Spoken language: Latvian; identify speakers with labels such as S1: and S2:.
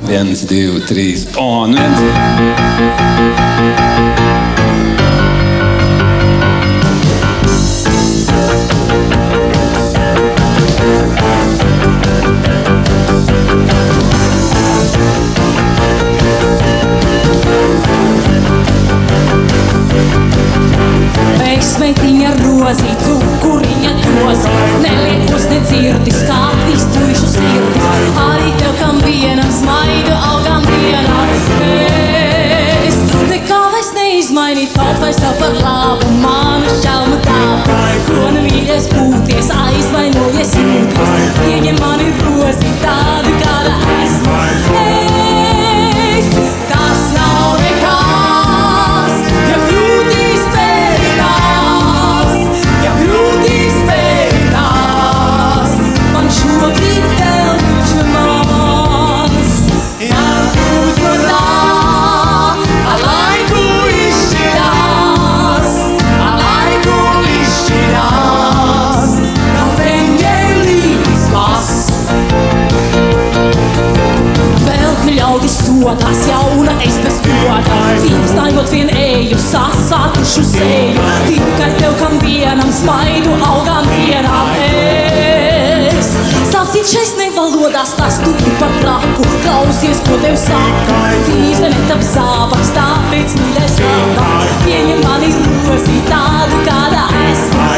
S1: 1, 2, 3, un viens.
S2: Meitiņa rozī, cukuriņa dozi, neliekos nedzirdi, skāpīs puišu sirdi. Arī tev kam vienam smaidu augām dienā. Es nekā vairs neizmainīt, kaut vai sev par labu, manu šaumu tāpu. Ko nu mīļais būties, aizvainojies jūties, pieņem mani rozī tādu, kāda esmu. Tas nav nekas, ja grūtīs pērinās, ja grūtīs pērinās, man šobrīd tev taču maz. Jābūt no tā, ar laiku izšķirās, nav eņģelītis mas. Ļaudis sodās, jauna es bez goda, tīpstājot vien eju, sasākušu seju, tikai tev kam vienam smaidu augām dienām es. Stāstīt šais nevalodās, tas tu par traku, klausies, ko tev saka, tīzde netap zābaks, tāpēc mīļais labāk, pieņem mani rozī tādu, kādā esmu.